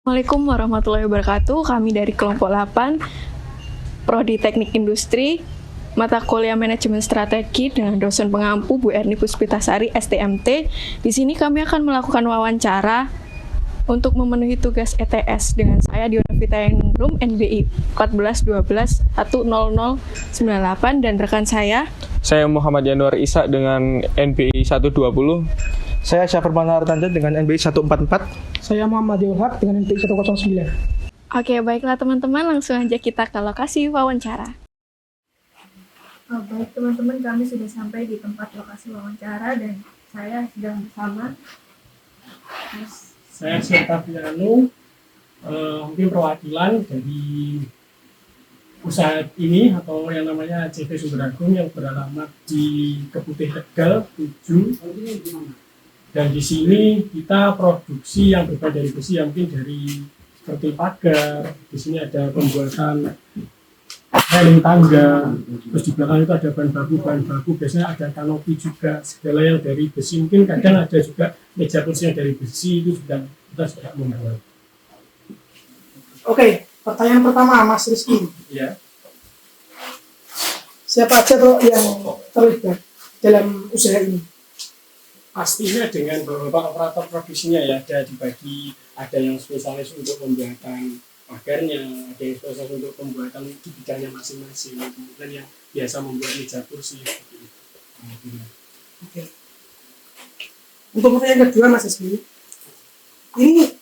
Assalamualaikum warahmatullahi wabarakatuh. Kami dari kelompok 8 Prodi Teknik Industri, mata kuliah Manajemen Strategi dengan dosen pengampu Bu Erni Puspitasari STMT. Di sini kami akan melakukan wawancara untuk memenuhi tugas ETS dengan saya Dionavita Ningrum NBI 1412-10098 dan rekan saya Muhammad Yanuar Isa dengan NBI 120. Saya Syafir Manartanja dengan NBI 144. Saya Muhammad Yulhaq dengan NBI 109. Oke, baiklah teman-teman, langsung aja kita ke lokasi wawancara. Baik teman-teman, kami sudah sampai di tempat lokasi wawancara dan saya sedang bersama Saya Syarta Fianu, mungkin perwakilan dari usaha ini atau yang namanya CV Sumber Agung yang beralamat di Keputih Tegal 7. Dan di sini kita produksi yang berbagai dari besi, yang mungkin dari seperti pagar. Di sini ada pembuatan railing tangga. Terus di belakang itu ada bahan baku. Biasanya ada kanopi juga, segala yang dari besi. Mungkin kadang ada juga meja kursi yang dari besi, itu kita sudah membuat. Oke, pertanyaan pertama Mas Rizky. Ya. Siapa aja tuh yang terlibat dalam usaha ini? Pastinya dengan beberapa operator produksinya ya, ada dibagi, ada yang spesialis untuk pembuatan pagarnya, ada yang spesialis untuk pembuatan di bidangnya masing-masing, kemudian yang biasa membuat meja kursi seperti itu. Oke. Untuk pertanyaan kedua Mas Rizky, ini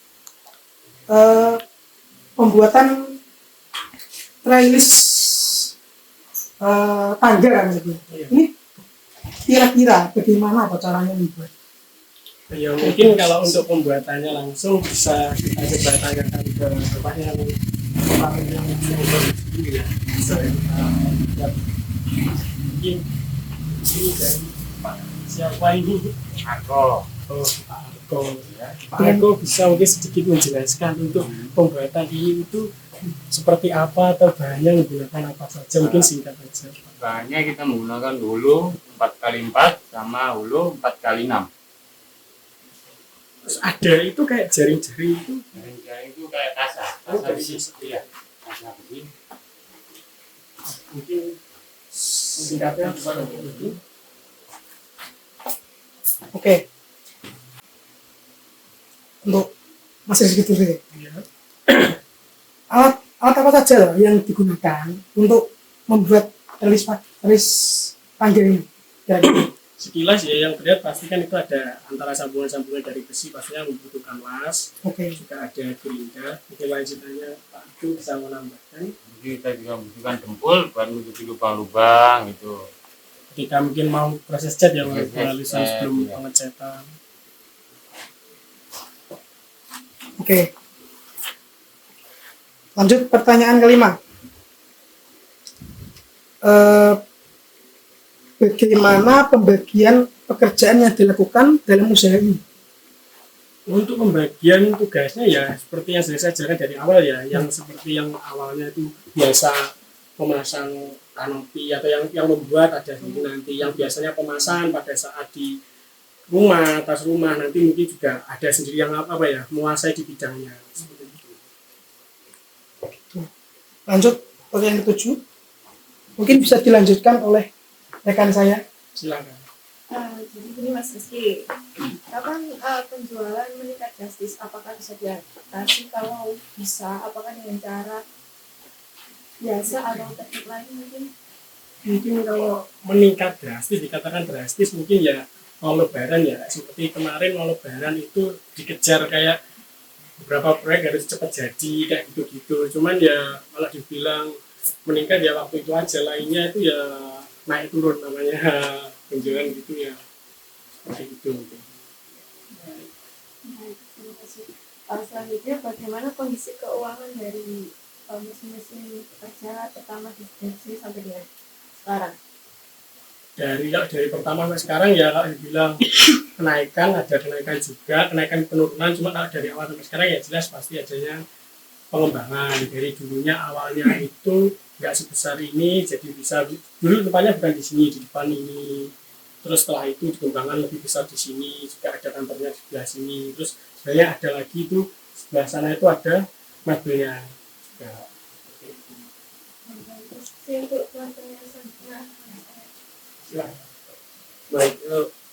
pembuatan trellis tangga kan gitu. Iya. Ini kira-kira bagaimana apa caranya membuat? Ya mungkin kalau untuk pembuatannya langsung bisa kita coba tanyakan ke Bapak yang membuat ini ya. Bisa kita lihat. Mungkin ini dari Pak siapa ini? Aku. Oh, Pak Arko ya. Pak Arko bisa mungkin sedikit menjelaskan untuk pembuatan ini itu seperti apa atau bahannya menggunakan apa saja, mungkin singkat saja. Bahannya kita menggunakan hulu 4x4 sama hulu 4x6. Terus ada itu kayak jaring-jaring itu. Jaring-jaring itu kayak kasa besi. Iya, kasa besi. Mungkin singkatnya seperti itu. Oke. Untuk Mas Rizky dulu. Ya. Alat apa saja loh yang digunakan untuk membuat trellis tangga ini? Sekilas ya yang terlihat pasti kan itu ada antara sambungan-sambungan dari besi, pastinya membutuhkan las. Oke. Juga ada gerinda. Mungkin lanjutannya Pak Arko bisa menambahkan. Jadi kita juga membutuhkan dempul buat menutupi lubang-lubang gitu. Ketika mungkin mau proses cat yang Proses pengalisan cat, sebelum iya. pengecatan. Oke. Lanjut pertanyaan kelima. Bagaimana pembagian pekerjaan yang dilakukan dalam usaha ini? Untuk pembagian tugasnya ya seperti yang sudah saya jelaskan dari awal ya, yang seperti yang awalnya itu biasa memasang kanopi atau yang membuat ada sendiri nanti, yang biasanya pemasangan pada saat di rumah, atas rumah, nanti mungkin juga ada sendiri yang apa ya, menguasai di bidangnya seperti itu. Lanjut pertanyaan ketujuh. Mungkin bisa dilanjutkan oleh rekan saya. Silakan. jadi gini Mas Rizky, kapan penjualan meningkat drastis? Apakah bisa diatasi? Kalau bisa, apakah dengan cara biasa atau teknik lain mungkin? Mungkin kalau meningkat drastis, dikatakan drastis mungkin ya mau lebaran ya, seperti kemarin mau lebaran itu dikejar kayak beberapa proyek harus cepat jadi kayak gitu-gitu. Cuman ya kalau dibilang meningkat ya waktu itu aja, lainnya itu ya naik turun namanya penjualan gitu ya, seperti itu. Baik, terima kasih. Selanjutnya bagaimana kondisi keuangan dari mesin-mesin pekerja pertama di STMT sampai dengan sekarang? Dari pertama sampai sekarang ya kalau dibilang kenaikan, ada kenaikan juga, kenaikan penurunan, cuma kalau dari awal sampai sekarang ya jelas pasti adanya pengembangan. Dari dulunya awalnya itu nggak sebesar ini, jadi bisa dulu tempatnya bukan di sini, di depan ini. Terus setelah itu dikembangkan lebih besar di sini, juga ada kantornya di sebelah sini. Terus sebenarnya ada lagi itu sebelah sana itu ada mebelnya juga. Untuk pertanyaan selanjutnya. Silakan. Baik,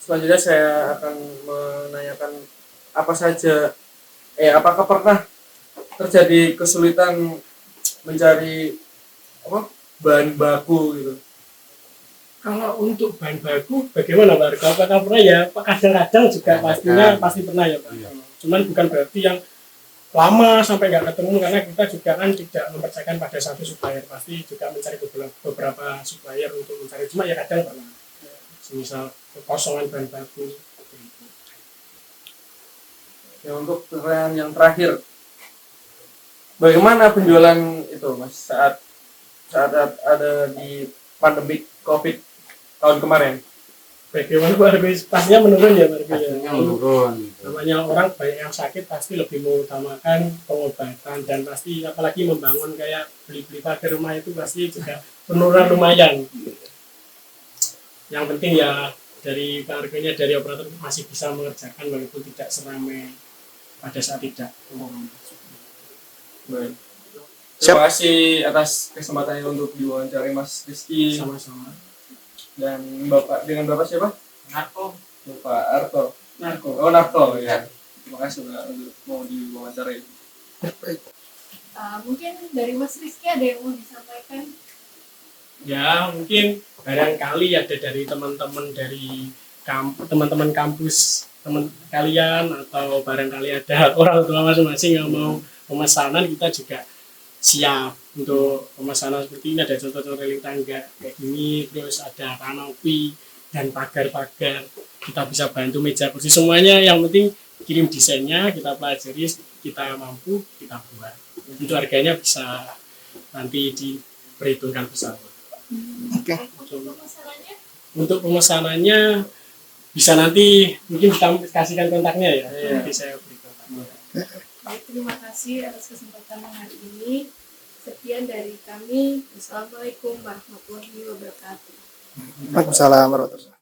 selanjutnya saya akan menanyakan apa saja, apakah pernah terjadi kesulitan mencari bahan baku gitu? Kalau untuk bahan baku, bagaimana Pak Argo? Apakah pernah ya? Kadang-kadang juga pastinya pasti pernah ya Pak. Cuman bukan berarti yang lama sampai nggak ketemu, karena kita juga kan tidak mempercayakan pada satu supplier, pasti juga mencari beberapa supplier untuk mencari. Cuma ya kadang pernah, misal kekosongan bahan baku. Ya, untuk pertanyaan yang terakhir, bagaimana penjualan itu Mas saat ada di pandemi COVID tahun kemarin? Bagaimana Pak Argo? Pastinya menurun ya Pak Argo ya. Pastinya menurun. Namanya orang banyak yang sakit pasti lebih mengutamakan pengobatan, dan pasti apalagi membangun kayak beli-beli pagar rumah itu pasti juga penurunan lumayan. Yang penting ya dari Pak Argonya, dari operator masih bisa mengerjakan walaupun tidak seramai pada saat tidak. Baik. Terima kasih atas kesempatannya untuk diwawancari Mas Rizky Sama-sama. dan dengan Bapak siapa? Narko. Bapak Arto. Narko. Oh, Narto ya. Terima kasih Pak untuk mau diwawancari. Mungkin dari Mas Rizky ada yang mau disampaikan? Ya mungkin barangkali ada dari teman-teman kampus teman kalian, atau barangkali ada orang tua masing-masing yang mau pemesanan, kita juga siap untuk pemesanan seperti ini. Ada contoh-contoh railing tangga kayak gini, terus ada kanopi dan pagar-pagar, kita bisa bantu meja kursi semuanya. Yang penting kirim desainnya, kita pelajari, kita mampu, kita buat. Untuk harganya bisa nanti diperhitungkan bersama. Oke. Untuk masalahnya? Untuk pemesanannya bisa nanti mungkin kita kasihkan kontaknya ya. Nanti saya beri kontaknya. Baik, terima kasih atas kesempatan hari ini. Sekian dari kami. Wassalamualaikum warahmatullahi wabarakatuh. Waalaikumsalam warahmatullahi wabarakatuh.